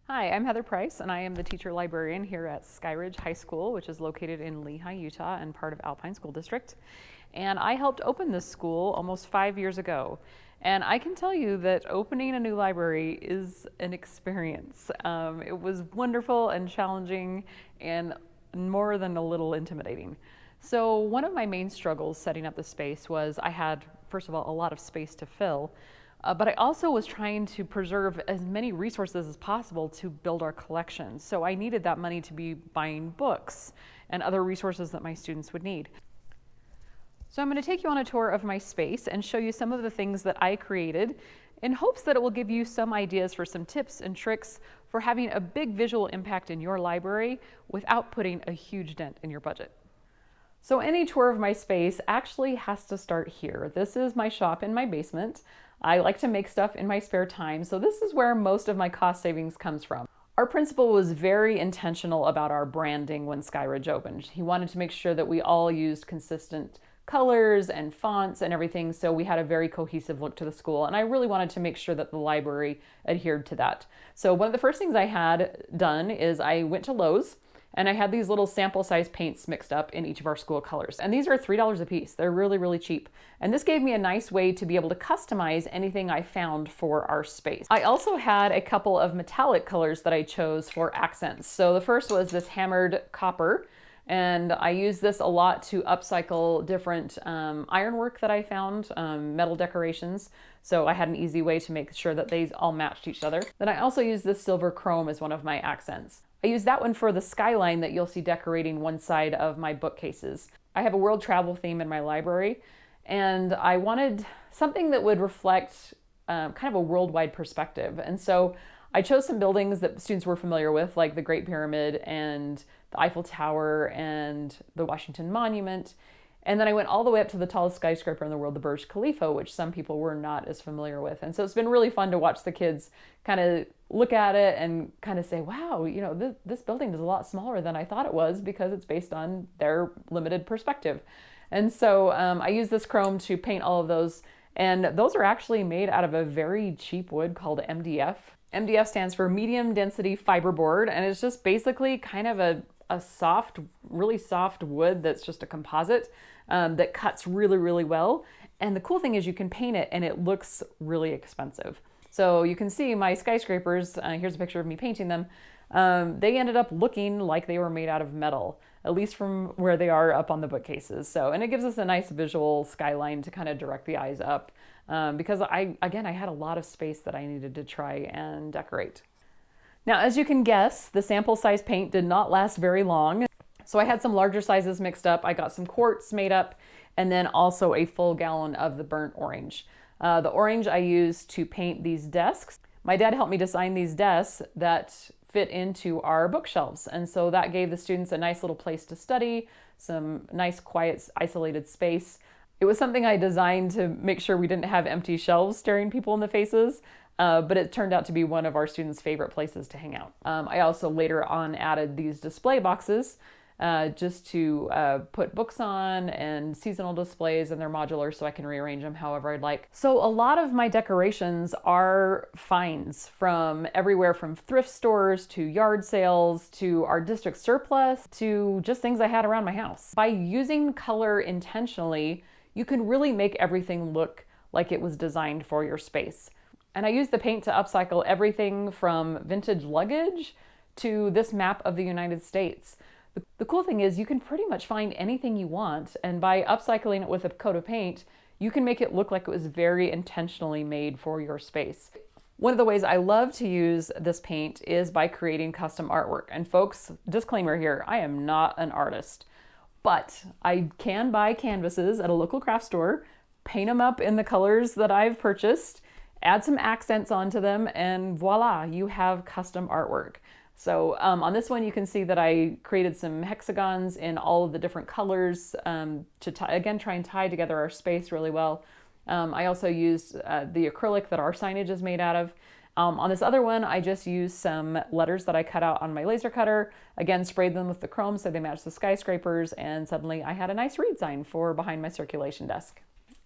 Hi, I'm Heather Price, and I am the teacher librarian here at Skyridge High School, which is located in Lehigh, Utah, and part of Alpine School District. And I helped open this school almost 5 years ago. And I can tell you that opening a new library is an experience. It was wonderful and challenging and more than a little intimidating. So one of my main struggles setting up the space was I had, first of all, a lot of space to fill. But I also was trying to preserve as many resources as possible to build our collection. So I needed that money to be buying books and other resources that my students would need. So I'm going to take you on a tour of my space and show you some of the things that I created in hopes that it will give you some ideas for some tips and tricks for having a big visual impact in your library without putting a huge dent in your budget. So any tour of my space actually has to start here. This is my shop in my basement. I like to make stuff in my spare time, so this is where most of my cost savings comes from. Our principal was very intentional about our branding when Skyridge opened. He wanted to make sure that we all used consistent colors and fonts and everything, so we had a very cohesive look to the school, and I really wanted to make sure that the library adhered to that. So one of the first things I had done is I went to Lowe's, and I had these little sample size paints mixed up in each of our school colors. And these are $3 a piece. They're really, really cheap. And this gave me a nice way to be able to customize anything I found for our space. I also had a couple of metallic colors that I chose for accents. So the first was this hammered copper. And I use this a lot to upcycle different ironwork that I found, metal decorations. So I had an easy way to make sure that they all matched each other. Then I also use this silver chrome as one of my accents. I use that one for the skyline that you'll see decorating one side of my bookcases. I have a world travel theme in my library, and I wanted something that would reflect kind of a worldwide perspective. And so I chose some buildings that students were familiar with, like the Great Pyramid and the Eiffel Tower and the Washington Monument. And then I went all the way up to the tallest skyscraper in the world, the Burj Khalifa, which some people were not as familiar with. And so it's been really fun to watch the kids kind of look at it and kind of say, wow, you know, this building is a lot smaller than I thought it was because it's based on their limited perspective. And so I use this chrome to paint all of those. And those are actually made out of a very cheap wood called MDF. MDF stands for medium density fiberboard, and it's just basically kind of a soft, really soft wood that's just a composite that cuts really, really well. And the cool thing is you can paint it and it looks really expensive. So you can see my skyscrapers, here's a picture of me painting them, they ended up looking like they were made out of metal, at least from where they are up on the bookcases. So, and it gives us a nice visual skyline to kind of direct the eyes up because I had a lot of space that I needed to try and decorate. Now, as you can guess, the sample size paint did not last very long. So I had some larger sizes mixed up. I got some quartz made up and then also a full gallon of the burnt orange. The orange I used to paint these desks. My dad helped me design these desks that fit into our bookshelves. And so that gave the students a nice little place to study, some nice, quiet, isolated space. It was something I designed to make sure we didn't have empty shelves staring people in the faces. But it turned out to be one of our students' favorite places to hang out. I also later on added these display boxes just to put books on and seasonal displays, and they're modular so I can rearrange them however I'd like. So a lot of my decorations are finds from everywhere from thrift stores to yard sales to our district surplus to just things I had around my house. By using color intentionally, you can really make everything look like it was designed for your space. And I use the paint to upcycle everything from vintage luggage to this map of the United States. The cool thing is you can pretty much find anything you want, and by upcycling it with a coat of paint, you can make it look like it was very intentionally made for your space. One of the ways I love to use this paint is by creating custom artwork. And folks, disclaimer here, I am not an artist, but I can buy canvases at a local craft store, paint them up in the colors that I've purchased, add some accents onto them, and voila, you have custom artwork. So on this one, you can see that I created some hexagons in all of the different colors to again try and tie together our space really well. I also used the acrylic that our signage is made out of. On this other one, I just used some letters that I cut out on my laser cutter. Again, sprayed them with the chrome so they matched the skyscrapers, and suddenly I had a nice read sign for behind my circulation desk.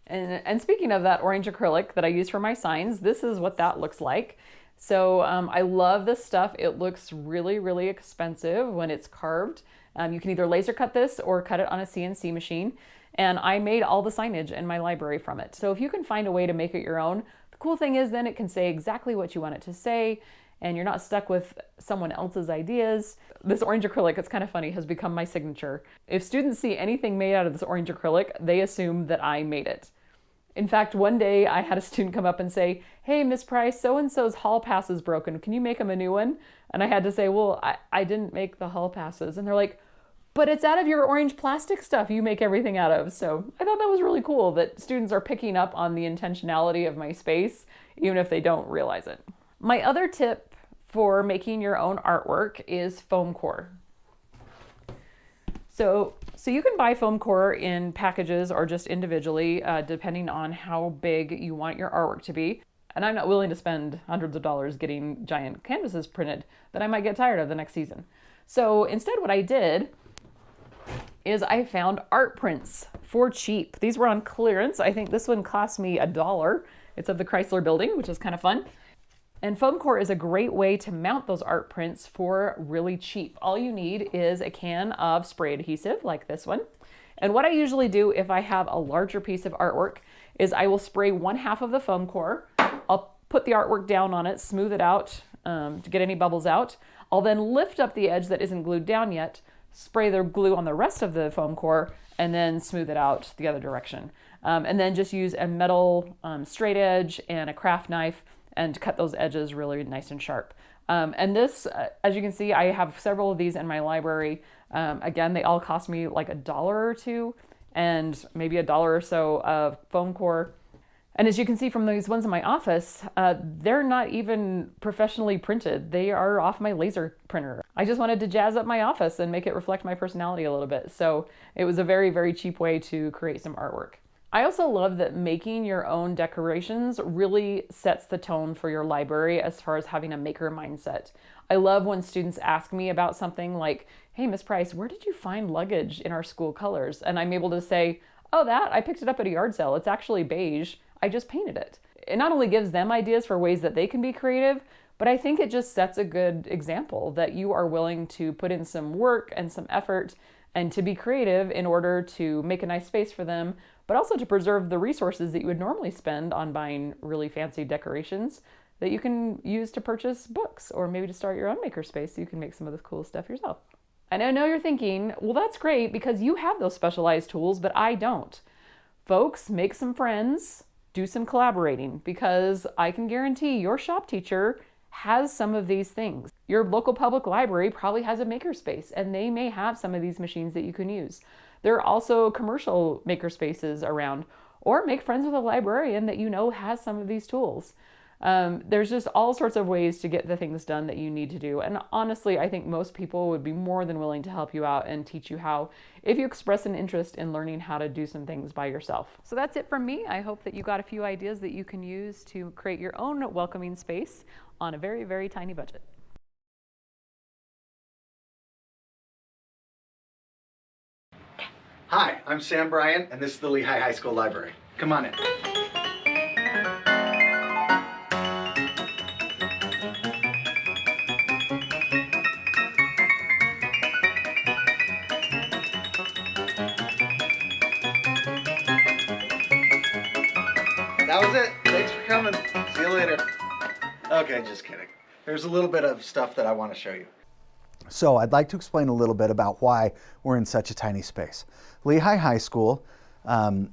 And speaking of that orange acrylic that I use for my signs, this is what that looks like. So I love this stuff. It looks really, really expensive when it's carved. You can either laser cut this or cut it on a CNC machine. And I made all the signage in my library from it. So if you can find a way to make it your own, the cool thing is then it can say exactly what you want it to say, and you're not stuck with someone else's ideas. This orange acrylic, it's kind of funny, has become my signature. If students see anything made out of this orange acrylic, they assume that I made it. In fact, one day I had a student come up and say, "Hey, Miss Price, so-and-so's hall pass is broken. Can you make them a new one?" And I had to say, well, I didn't make the hall passes. And they're like, "But it's out of your orange plastic stuff you make everything out of." So I thought that was really cool that students are picking up on the intentionality of my space, even if they don't realize it. My other tip for making your own artwork is foam core. So you can buy foam core in packages or just individually, depending on how big you want your artwork to be. And I'm not willing to spend hundreds of dollars getting giant canvases printed that I might get tired of the next season. So instead what I did is I found art prints for cheap. These were on clearance. I think this one cost me $1. It's of the Chrysler Building, which is kind of fun. And foam core is a great way to mount those art prints for really cheap. All you need is a can of spray adhesive like this one. And what I usually do if I have a larger piece of artwork is I will spray 1/2 of the foam core. I'll put the artwork down on it, smooth it out to get any bubbles out. I'll then lift up the edge that isn't glued down yet, spray the glue on the rest of the foam core, and then smooth it out the other direction. And then just use a metal straight edge and a craft knife and cut those edges really nice and sharp. And this, as you can see, I have several of these in my library. Again, they all cost me like $1 or $2 and maybe $1 or so of foam core. And as you can see from these ones in my office, they're not even professionally printed. They are off my laser printer. I just wanted to jazz up my office and make it reflect my personality a little bit. So it was a very, very cheap way to create some artwork. I also love that making your own decorations really sets the tone for your library as far as having a maker mindset. I love when students ask me about something like, "Hey, Miss Price, where did you find luggage in our school colors?" And I'm able to say, "Oh, I picked it up at a yard sale. It's actually beige. I just painted it." It not only gives them ideas for ways that they can be creative, but I think it just sets a good example that you are willing to put in some work and some effort and to be creative in order to make a nice space for them, but also to preserve the resources that you would normally spend on buying really fancy decorations that you can use to purchase books or maybe to start your own makerspace so you can make some of this cool stuff yourself. And I know you're thinking, well, that's great because you have those specialized tools, but I don't. Folks, make some friends, do some collaborating, because I can guarantee your shop teacher has some of these things. Your local public library probably has a makerspace and they may have some of these machines that you can use. There are also commercial makerspaces around, or make friends with a librarian that you know has some of these tools. There's just all sorts of ways to get the things done that you need to do. And honestly, I think most people would be more than willing to help you out and teach you how, if you express an interest in learning how to do some things by yourself. So that's it from me. I hope that you got a few ideas that you can use to create your own welcoming space on a very, very tiny budget. Hi, I'm Sam Bryan, and this is the Lehigh High School Library. Come on in. That was it. Thanks for coming. See you later. Okay, just kidding. There's a little bit of stuff that I want to show you. So I'd like to explain a little bit about why we're in such a tiny space. Lehigh High School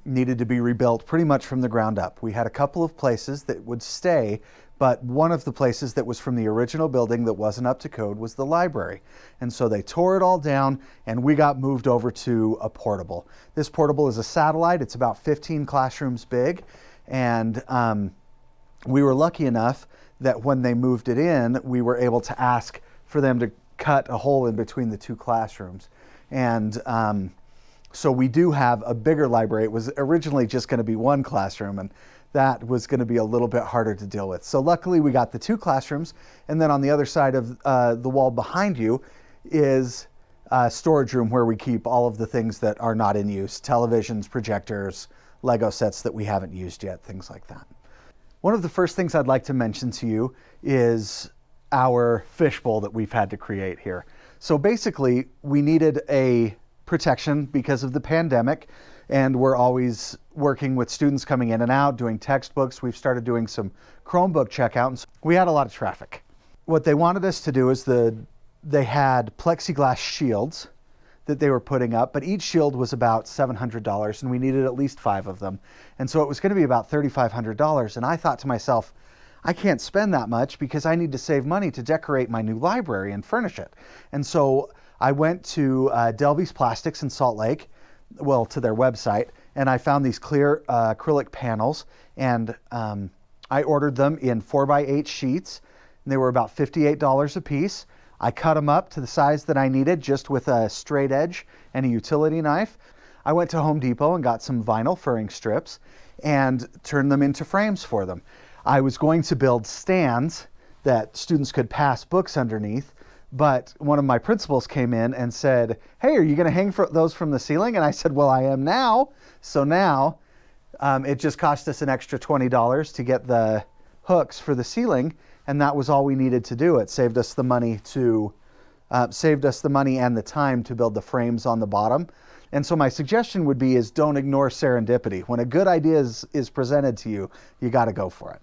needed to be rebuilt pretty much from the ground up. We had a couple of places that would stay, but one of the places that was from the original building that wasn't up to code was the library. And so they tore it all down and we got moved over to a portable. This portable is a satellite. It's about 15 classrooms big. And we were lucky enough that when they moved it in, we were able to ask for them to cut a hole in between the two classrooms. And so we do have a bigger library. It was originally just going to be one classroom, and that was going to be a little bit harder to deal with. So luckily we got the two classrooms, and then on the other side of the wall behind you is a storage room where we keep all of the things that are not in use, televisions, projectors, Lego sets that we haven't used yet, things like that. One of the first things I'd like to mention to you is our fishbowl that we've had to create here. So basically, we needed a protection because of the pandemic, and we're always working with students coming in and out, doing textbooks. We've started doing some Chromebook checkouts. We had a lot of traffic. What they wanted us to do is they had plexiglass shields that they were putting up, but each shield was about $700, and we needed at least 5 of them. And so it was going to be about $3,500. And I thought to myself, I can't spend that much because I need to save money to decorate my new library and furnish it. And so I went to Delvey's Plastics in Salt Lake, well, to their website, and I found these clear acrylic panels, and I ordered them in 4x8 sheets, and they were about $58 a piece. I cut them up to the size that I needed, just with a straight edge and a utility knife. I went to Home Depot and got some vinyl furring strips and turned them into frames for them. I was going to build stands that students could pass books underneath, but one of my principals came in and said, "Hey, are you going to hang those from the ceiling?" And I said, "Well, I am now." So now it just cost us an extra $20 to get the hooks for the ceiling, and that was all we needed to do. It saved us the money and the time to build the frames on the bottom. And so my suggestion would be is don't ignore serendipity. When a good idea is presented to you, you got to go for it.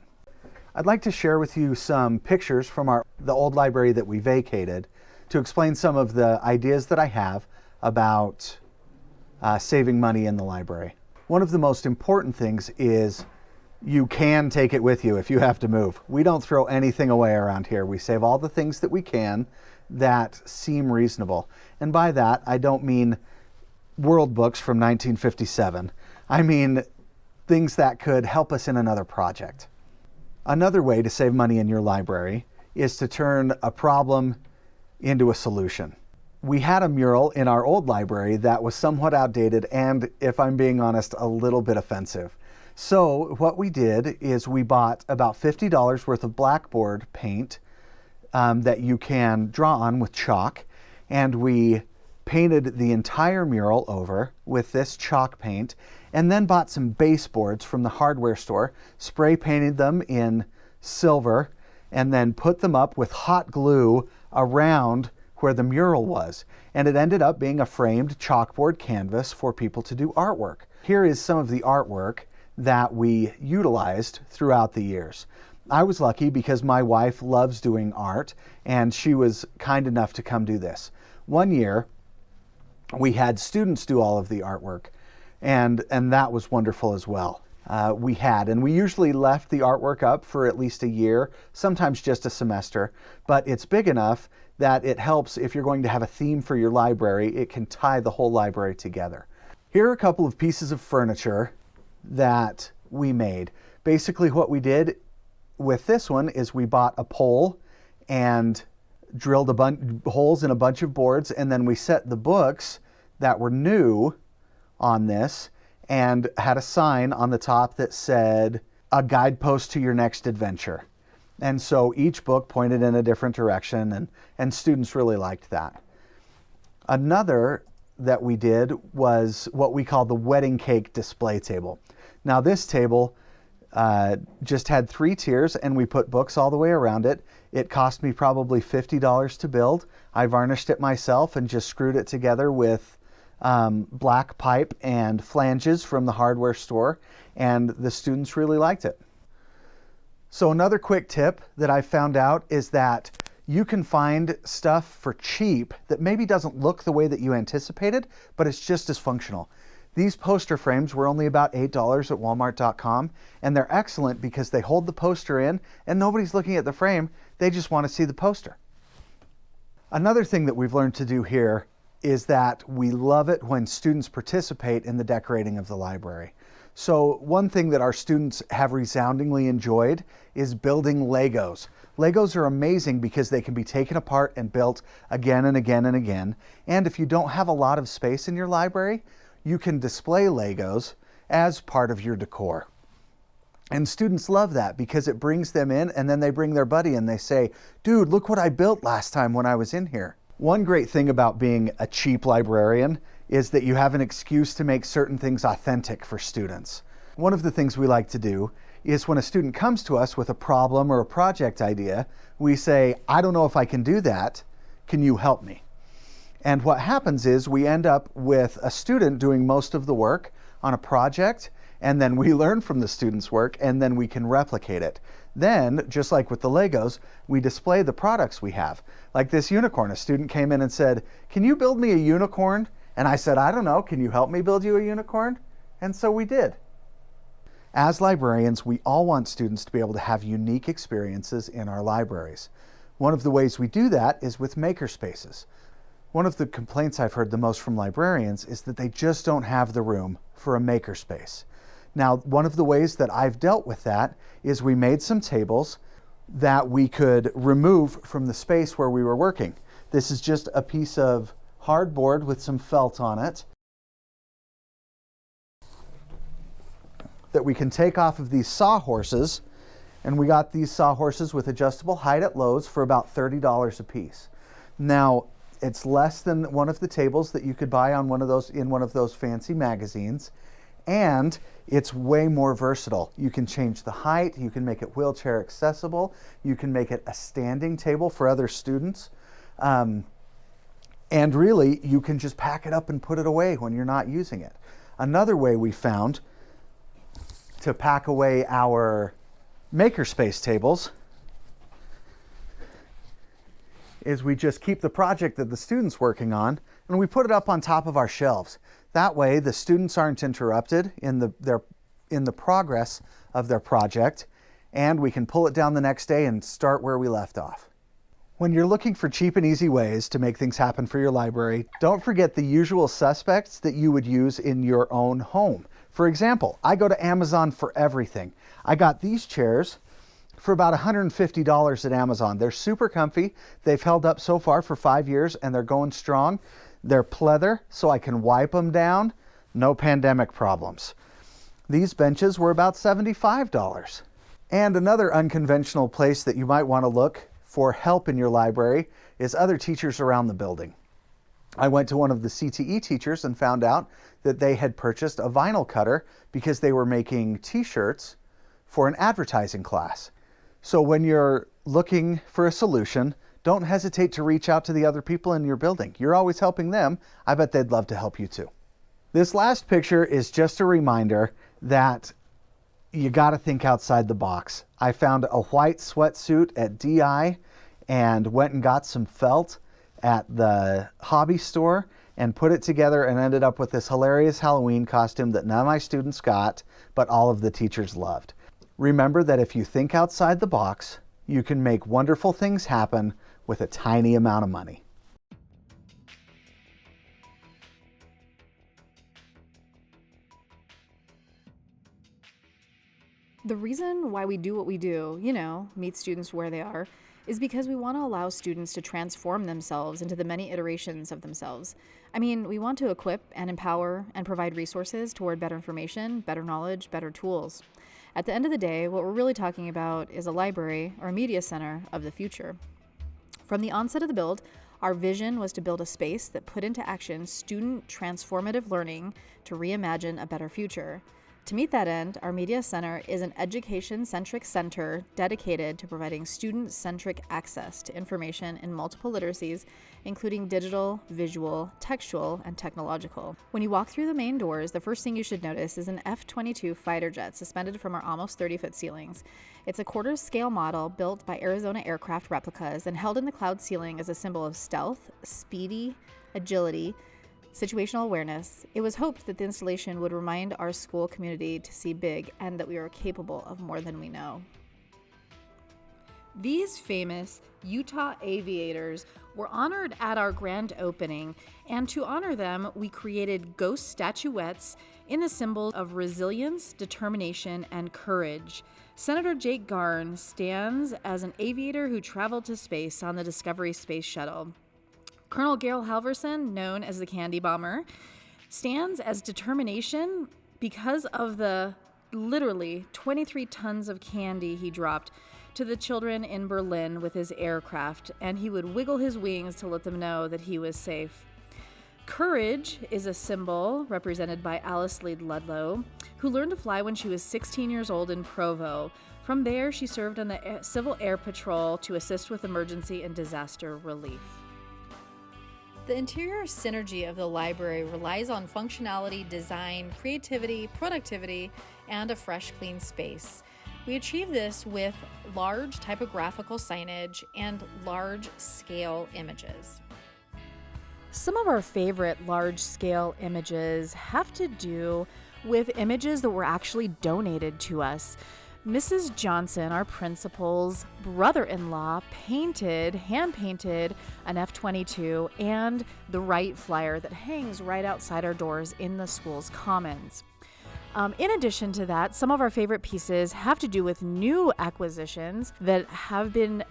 I'd like to share with you some pictures from the old library that we vacated to explain some of the ideas that I have about saving money in the library. One of the most important things is you can take it with you if you have to move. We don't throw anything away around here. We save all the things that we can that seem reasonable. And by that, I don't mean world books from 1957. I mean things that could help us in another project. Another way to save money in your library is to turn a problem into a solution. We had a mural in our old library that was somewhat outdated and, if I'm being honest, a little bit offensive. So what we did is we bought about $50 worth of blackboard paint that you can draw on with chalk, and we painted the entire mural over with this chalk paint, and then bought some baseboards from the hardware store, spray painted them in silver, and then put them up with hot glue around where the mural was. And it ended up being a framed chalkboard canvas for people to do artwork. Here is some of the artwork that we utilized throughout the years. I was lucky because my wife loves doing art, and she was kind enough to come do this. One year, we had students do all of the artwork, and that was wonderful as well. We usually left the artwork up for at least a year, sometimes just a semester, but it's big enough that it helps if you're going to have a theme for your library. It can tie the whole library together. Here are a couple of pieces of furniture that we made. Basically what we did with this one is we bought a pole and drilled holes in a bunch of boards, and then we set the books that were new on this and had a sign on the top that said, "A guidepost to your next adventure." And so each book pointed in a different direction, and students really liked that. Another that we did was what we call the wedding cake display table. Now this table just had 3 tiers, and we put books all the way around it. It cost me probably $50 to build. I varnished it myself and just screwed it together with black pipe and flanges from the hardware store, and the students really liked it. So another quick tip that I found out is that you can find stuff for cheap that maybe doesn't look the way that you anticipated, but it's just as functional. These poster frames were only about $8 at walmart.com, and they're excellent because they hold the poster in and nobody's looking at the frame, they just want to see the poster. Another thing that we've learned to do here is that we love it when students participate in the decorating of the library. So one thing that our students have resoundingly enjoyed is building Legos. Legos are amazing because they can be taken apart and built again and again and again. And if you don't have a lot of space in your library, you can display Legos as part of your decor. And students love that because it brings them in, and then they bring their buddy and they say, "Dude, look what I built last time when I was in here." One great thing about being a cheap librarian is that you have an excuse to make certain things authentic for students. One of the things we like to do is when a student comes to us with a problem or a project idea, we say, I don't know if I can do that. Can you help me? And what happens is we end up with a student doing most of the work on a project, and then we learn from the student's work, and then we can replicate it. Then, just like with the Legos, we display the products we have. Like this unicorn, a student came in and said, can you build me a unicorn? And I said, I don't know, can you help me build you a unicorn? And so we did. As librarians, we all want students to be able to have unique experiences in our libraries. One of the ways we do that is with makerspaces. One of the complaints I've heard the most from librarians is that they just don't have the room for a makerspace. Now, one of the ways that I've dealt with that is we made some tables that we could remove from the space where we were working. This is just a piece of hardboard with some felt on it that we can take off of these sawhorses, and we got these sawhorses with adjustable height at Lowe's for about $30 a piece. Now, it's less than one of the tables that you could buy on one of those fancy magazines, and it's way more versatile. You can change the height, you can make it wheelchair accessible, you can make it a standing table for other students, and really you can just pack it up and put it away when you're not using it. Another way we found to pack away our makerspace tables is we just keep the project that the student's working on and we put it up on top of our shelves. That way the students aren't interrupted in the progress of their project, and we can pull it down the next day and start where we left off. When you're looking for cheap and easy ways to make things happen for your library, don't forget the usual suspects that you would use in your own home. For example, I go to Amazon for everything. I got these chairs for about $150 at Amazon. They're super comfy. They've held up so far for 5 years and they're going strong. They're pleather, so I can wipe them down. No pandemic problems. These benches were about $75. And another unconventional place that you might want to look for help in your library is other teachers around the building. I went to one of the CTE teachers and found out that they had purchased a vinyl cutter because they were making t-shirts for an advertising class. So when you're looking for a solution, don't hesitate to reach out to the other people in your building. You're always helping them. I bet they'd love to help you too. This last picture is just a reminder that you got to think outside the box. I found a white sweatsuit at DI and went and got some felt at the hobby store and put it together and ended up with this hilarious Halloween costume that none of my students got, but all of the teachers loved. Remember that if you think outside the box, you can make wonderful things happen with a tiny amount of money. The reason why we do what we do, meet students where they are, is because we want to allow students to transform themselves into the many iterations of themselves. We want to equip and empower and provide resources toward better information, better knowledge, better tools. At the end of the day, what we're really talking about is a library or a media center of the future. From the onset of the build, our vision was to build a space that put into action student transformative learning to reimagine a better future. To meet that end, our Media Center is an education-centric center dedicated to providing student-centric access to information in multiple literacies, including digital, visual, textual, and technological. When you walk through the main doors, the first thing you should notice is an F-22 fighter jet suspended from our almost 30-foot ceilings. It's a quarter-scale model built by Arizona Aircraft Replicas and held in the cloud ceiling as a symbol of stealth, speedy, agility, situational awareness. It was hoped that the installation would remind our school community to see big and that we are capable of more than we know. These famous Utah aviators were honored at our grand opening, and to honor them, we created ghost statuettes in a symbol of resilience, determination, and courage. Senator Jake Garn stands as an aviator who traveled to space on the Discovery Space Shuttle. Colonel Gale Halverson, known as the Candy Bomber, stands as determination because of the literally 23 tons of candy he dropped to the children in Berlin with his aircraft, and he would wiggle his wings to let them know that he was safe. Courage is a symbol represented by Alice Leigh Ludlow, who learned to fly when she was 16 years old in Provo. From there, she served on the Civil Air Patrol to assist with emergency and disaster relief. The interior synergy of the library relies on functionality, design, creativity, productivity, and a fresh, clean space. We achieve this with large typographical signage and large-scale images. Some of our favorite large-scale images have to do with images that were actually donated to us. Mrs. Johnson, our principal's brother-in-law, hand-painted an F-22 and the Wright flyer that hangs right outside our doors in the school's commons. In addition to that, some of our favorite pieces have to do with new acquisitions that have been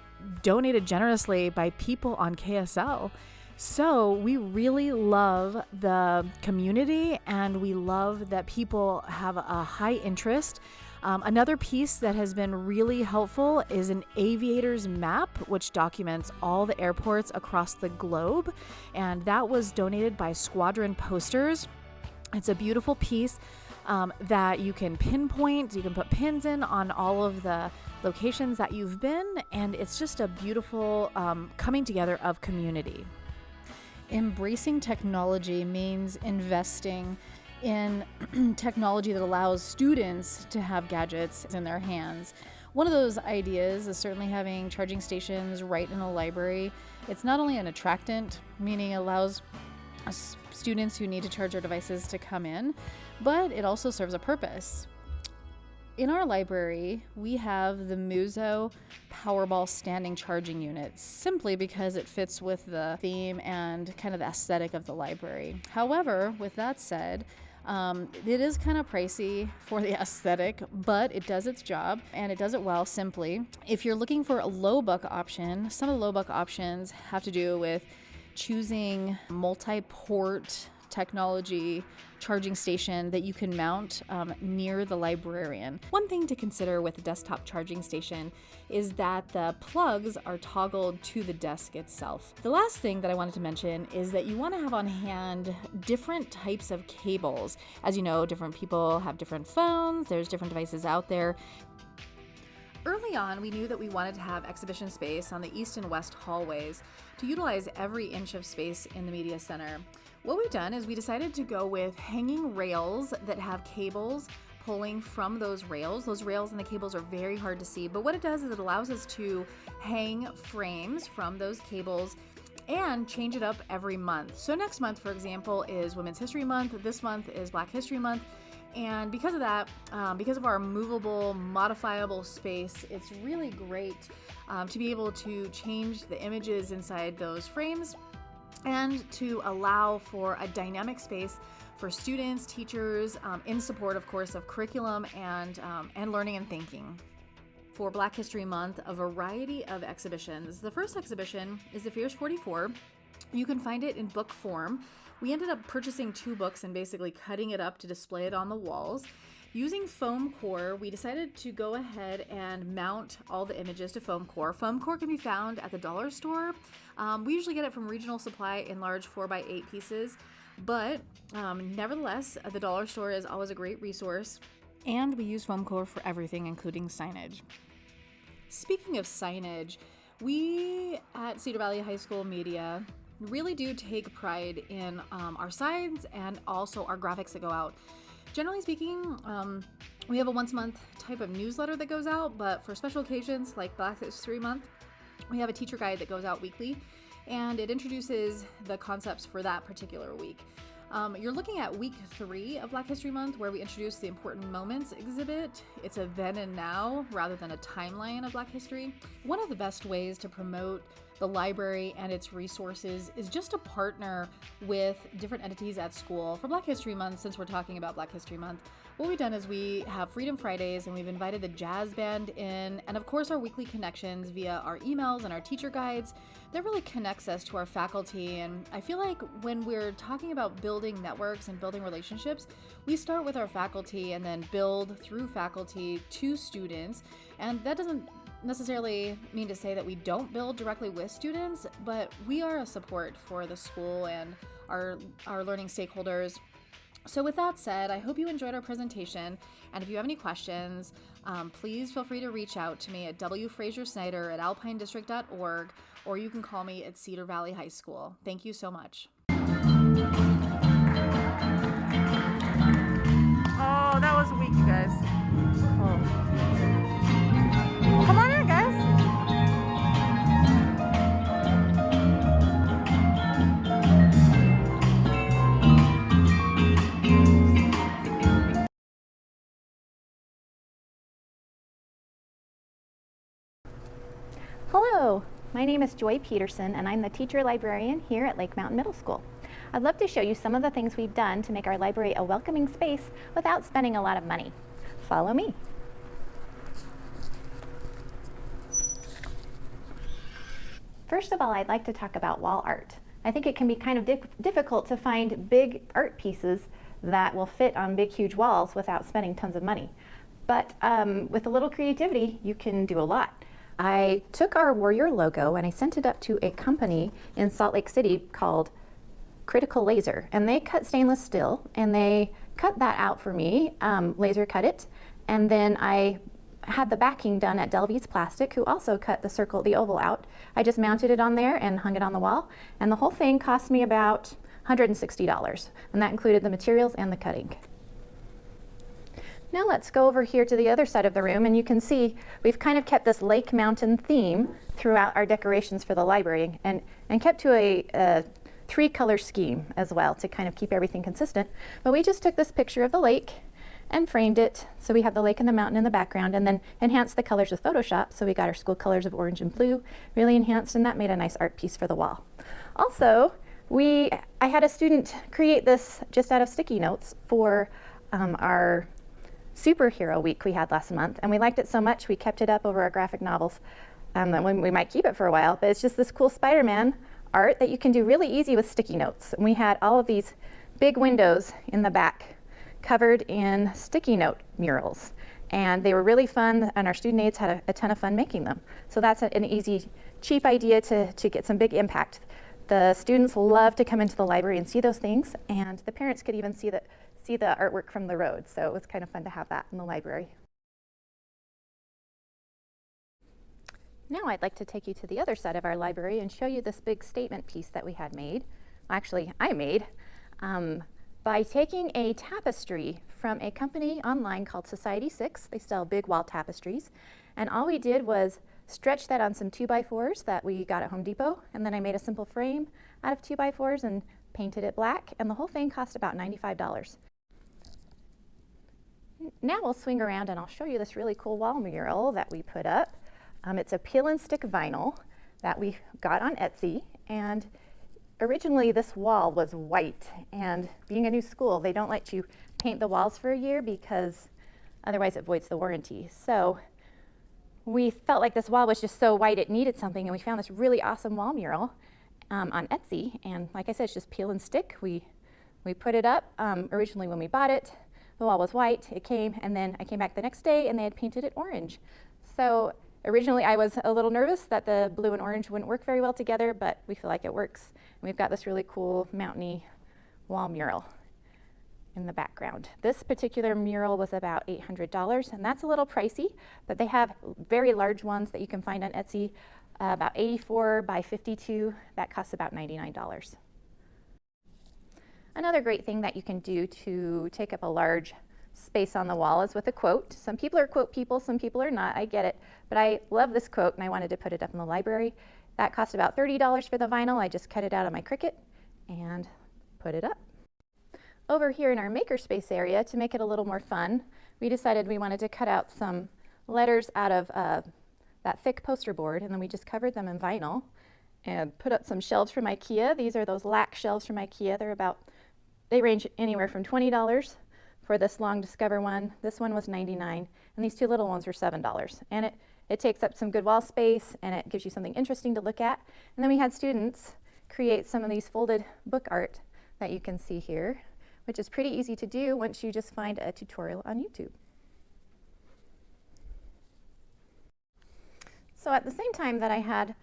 donated generously by people on KSL. So we really love the community, and we love that people have a high interest. Another piece that has been really helpful is an aviator's map, which documents all the airports across the globe, and that was donated by Squadron Posters. It's a beautiful piece that you can pinpoint, you can put pins in on all of the locations that you've been, and it's just a beautiful coming together of community. Embracing technology means investing in technology that allows students to have gadgets in their hands. One of those ideas is certainly having charging stations right in a library. It's not only an attractant, meaning it allows students who need to charge their devices to come in, but it also serves a purpose. In our library, we have the Muzo Powerball standing charging unit, simply because it fits with the theme and kind of the aesthetic of the library. However, with that said, it is kind of pricey for the aesthetic, but it does its job, and it does it well simply. If you're looking for a low buck option, some of the low buck options have to do with choosing multi-port technology charging station that you can mount near the librarian. One thing to consider with a desktop charging station is that the plugs are toggled to the desk itself. The last thing that I wanted to mention is that you want to have on hand different types of cables. As you know, different people have different phones, there's different devices out there. Early on, we knew that we wanted to have exhibition space on the east and west hallways to utilize every inch of space in the media center. What we've done is we decided to go with hanging rails that have cables pulling from those rails. Those rails and the cables are very hard to see, but what it does is it allows us to hang frames from those cables and change it up every month. So next month, for example, is Women's History Month. This month is Black History Month. And because of that, because of our movable, modifiable space, it's really great to be able to change the images inside those frames and to allow for a dynamic space for students, teachers, in support, of course, of curriculum and learning and thinking. For Black History Month, a variety of exhibitions. The first exhibition is the Fierce 44. You can find it in book form. We ended up purchasing 2 books and basically cutting it up to display it on the walls. Using foam core, we decided to go ahead and mount all the images to foam core. Foam core can be found at the dollar store. We usually get it from Regional Supply in large 4x8 pieces, but nevertheless, the dollar store is always a great resource. And we use foam core for everything, including signage. Speaking of signage, we at Cedar Valley High School Media really do take pride in our signs and also our graphics that go out. Generally speaking, we have a once a month type of newsletter that goes out, but for special occasions like Black History Month, we have a teacher guide that goes out weekly, and it introduces the concepts for that particular week. You're looking at week 3 of Black History Month, where we introduce the Important Moments exhibit. It's a then and now rather than a timeline of Black history. One of the best ways to promote the library and its resources is just to partner with different entities at school. For Black History Month, since we're talking about Black History Month, what we've done is we have Freedom Fridays, and we've invited the jazz band in, and of course our weekly connections via our emails and our teacher guides. That really connects us to our faculty, and I feel like when we're talking about building networks and building relationships, we start with our faculty and then build through faculty to students. And that doesn't necessarily mean to say that we don't build directly with students, but we are a support for the school and our learning stakeholders. So with that said, I hope you enjoyed our presentation, and if you have any questions, please feel free to reach out to me at wfrasersnyder@alpinedistrict.org, or you can call me at Cedar Valley High School. Thank you so much. Oh, that was weak, you guys. Oh. Come on in, guys. Hello, my name is Joy Peterson and I'm the teacher librarian here at Lake Mountain Middle School. I'd love to show you some of the things we've done to make our library a welcoming space without spending a lot of money. Follow me. First of all, I'd like to talk about wall art. I think it can be kind of difficult to find big art pieces that will fit on big, huge walls without spending tons of money. But with a little creativity, you can do a lot. I took our Warrior logo and I sent it up to a company in Salt Lake City called Critical Laser, and they cut stainless steel and they cut that out for me, laser cut it, and then I had the backing done at Delvey's Plastic, who also cut the oval out. I just mounted it on there and hung it on the wall, and the whole thing cost me about $160, and that included the materials and the cutting. Now let's go over here to the other side of the room, and you can see we've kind of kept this Lake Mountain theme throughout our decorations for the library, and kept to a three-color scheme as well to kind of keep everything consistent. But we just took this picture of the lake and framed it, so we have the lake and the mountain in the background, and then enhanced the colors with Photoshop, so we got our school colors of orange and blue really enhanced, and that made a nice art piece for the wall. Also, I had a student create this just out of sticky notes for our Superhero Week we had last month, and we liked it so much we kept it up over our graphic novels. We might keep it for a while, but it's just this cool Spider-Man art that you can do really easy with sticky notes. And we had all of these big windows in the back covered in sticky note murals, and they were really fun, and our student aides had a ton of fun making them. So that's an easy, cheap idea to get some big impact. The students love to come into the library and see those things, and the parents could even see the artwork from the road, so it was kind of fun to have that in the library. Now I'd like to take you to the other side of our library and show you this big statement piece that we had made. Actually, I made by taking a tapestry from a company online called Society 6. They sell big wall tapestries, and all we did was stretch that on some 2x4s that we got at Home Depot, and then I made a simple frame out of 2x4s and painted it black, and the whole thing cost about $95. Now we'll swing around and I'll show you this really cool wall mural that we put up. It's a peel and stick vinyl that we got on Etsy, and originally this wall was white, and being a new school, they don't let you paint the walls for a year because otherwise it voids the warranty. So we felt like this wall was just so white it needed something, and we found this really awesome wall mural on Etsy, and like I said, it's just peel and stick. We put it up. Originally when we bought it, the wall was white, it came, and then I came back the next day and they had painted it orange. So originally I was a little nervous that the blue and orange wouldn't work very well together, but we feel like it works. And we've got this really cool mountainy wall mural in the background. This particular mural was about $800, and that's a little pricey, but they have very large ones that you can find on Etsy, about 84 by 52, that costs about $99. Another great thing that you can do to take up a large space on the wall is with a quote. Some people are quote people, some people are not, I get it, but I love this quote and I wanted to put it up in the library. That cost about $30 for the vinyl. I just cut it out of my Cricut and put it up. Over here in our makerspace area, to make it a little more fun, we decided we wanted to cut out some letters out of that thick poster board, and then we just covered them in vinyl and put up some shelves from IKEA. These are those lac shelves from IKEA. They range anywhere from $20 for this long Discover one. This one was $99, and these two little ones were $7. And it takes up some good wall space, and it gives you something interesting to look at. And then we had students create some of these folded book art that you can see here, which is pretty easy to do once you just find a tutorial on YouTube. So at the same time that I had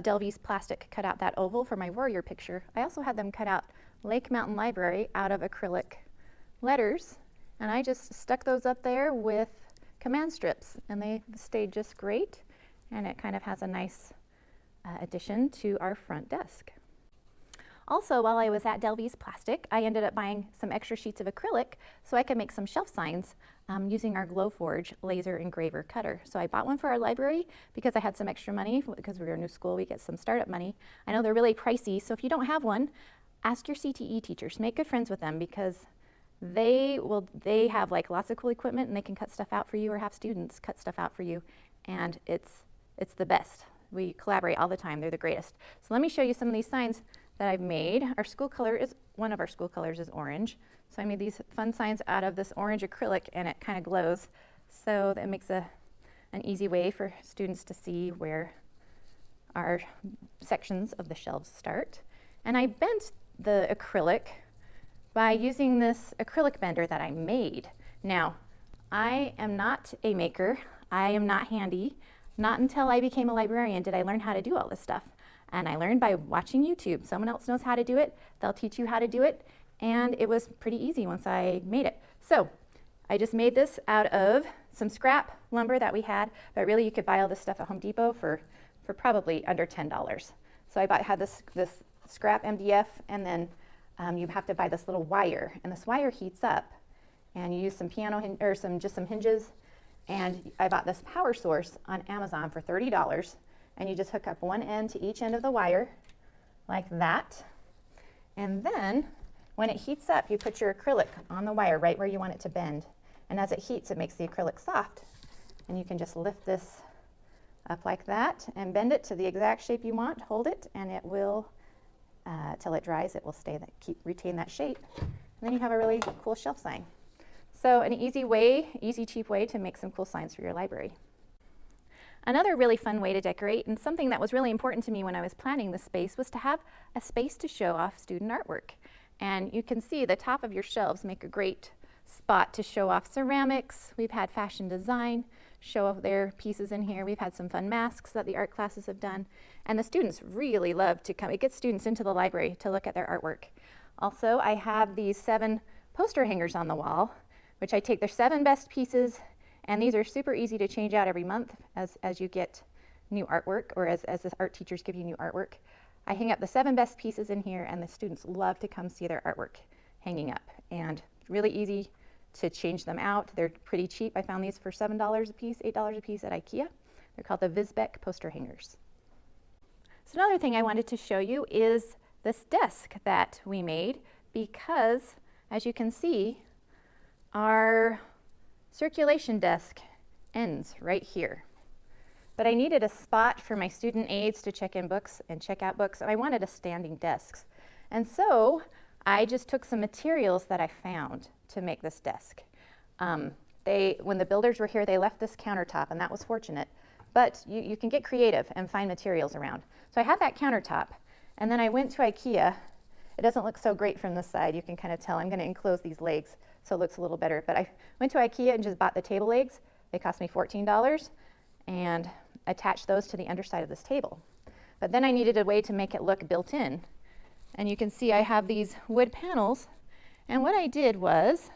Delvey's Plastic cut out that oval for my warrior picture, I also had them cut out Lake Mountain Library out of acrylic letters, and I just stuck those up there with command strips, and they stayed just great, and it kind of has a nice addition to our front desk. Also, while I was at Delvey's Plastic, I ended up buying some extra sheets of acrylic so I could make some shelf signs using our Glowforge laser engraver cutter. So I bought one for our library because I had some extra money. Because we were a new school, we get some startup money. I know they're really pricey, so if you don't have one, ask your CTE teachers. Make good friends with them because they have like lots of cool equipment, and they can cut stuff out for you or have students cut stuff out for you, and it's the best. We collaborate all the time. They're the greatest. So let me show you some of these signs that I've made. One of our school colors is orange. So I made these fun signs out of this orange acrylic, and it kind of glows. So that makes an easy way for students to see where our sections of the shelves start. And I bent the acrylic by using this acrylic bender that I made. Now, I am not a maker. I am not handy. Not until I became a librarian did I learn how to do all this stuff. And I learned by watching YouTube. Someone else knows how to do it. They'll teach you how to do it. And it was pretty easy once I made it. So I just made this out of some scrap lumber that we had, but really you could buy all this stuff at Home Depot for probably under $10. So had this scrap MDF, and then you have to buy this little wire, and this wire heats up, and you use some just some hinges. And I bought this power source on Amazon for $30, and you just hook up one end to each end of the wire like that. And then when it heats up, you put your acrylic on the wire right where you want it to bend. And as it heats, it makes the acrylic soft. And you can just lift this up like that and bend it to the exact shape you want, hold it, and it will, till it dries, it will retain that shape. And then you have a really cool shelf sign. So an easy, cheap way to make some cool signs for your library. Another really fun way to decorate, and something that was really important to me when I was planning the space, was to have a space to show off student artwork. And you can see the top of your shelves make a great spot to show off ceramics. We've had fashion design show off their pieces in here. We've had some fun masks that the art classes have done. And the students really love to come. It gets students into the library to look at their artwork. Also, I have these 7 poster hangers on the wall, which I take their 7 best pieces, and these are super easy to change out every month as you get new artwork, or as the art teachers give you new artwork. I hang up the 7 best pieces in here, and the students love to come see their artwork hanging up, and really easy to change them out. They're pretty cheap. I found these for $7 a piece, $8 a piece at IKEA. They're called the Vizbek poster hangers. So another thing I wanted to show you is this desk that we made, because as you can see, our circulation desk ends right here. But I needed a spot for my student aides to check in books and check out books, and I wanted a standing desk. And so I just took some materials that I found to make this desk. When the builders were here, they left this countertop, and that was fortunate. But you can get creative and find materials around. So I had that countertop, and then I went to IKEA. It doesn't look so great from this side. You can kind of tell. I'm going to enclose these legs so it looks a little better. But I went to IKEA and just bought the table legs. They cost me $14, and attached those to the underside of this table. But then I needed a way to make it look built in. And you can see I have these wood panels. And what I did was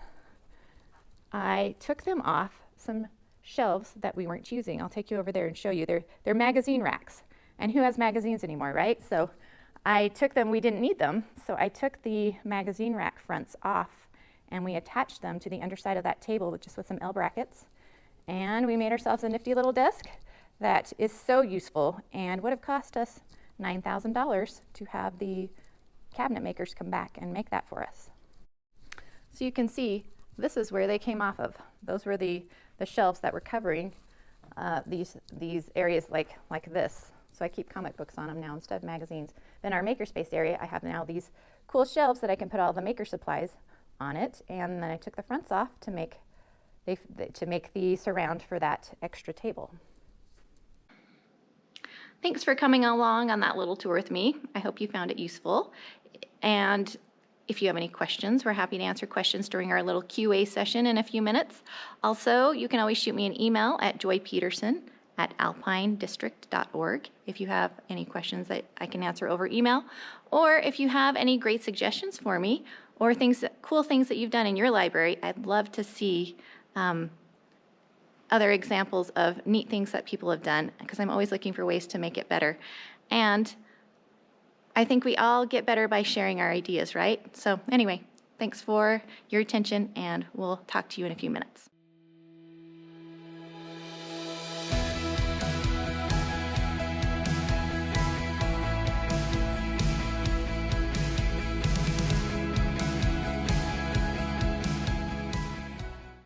I took them off some shelves that we weren't using. I'll take you over there and show you. They're magazine racks. And who has magazines anymore, right? So I took them, we didn't need them, so I took the magazine rack fronts off, and we attached them to the underside of that table with some L brackets. And we made ourselves a nifty little desk that is so useful and would have cost us $9,000 to have the cabinet makers come back and make that for us. So you can see this is where they came off of. Those were the shelves that were covering these areas like this. So I keep comic books on them now instead of magazines. Then our makerspace area, I have now these cool shelves that I can put all the maker supplies on it. And then I took the fronts off to make the surround for that extra table. Thanks for coming along on that little tour with me. I hope you found it useful. And if you have any questions, we're happy to answer questions during our little QA session in a few minutes. Also, you can always shoot me an email at joypeterson at alpinedistrict.org if you have any questions that I can answer over email, or if you have any great suggestions for me or cool things that you've done in your library. I'd love to see other examples of neat things that people have done, because I'm always looking for ways to make it better. And I think we all get better by sharing our ideas, right? So anyway, thanks for your attention, and we'll talk to you in a few minutes.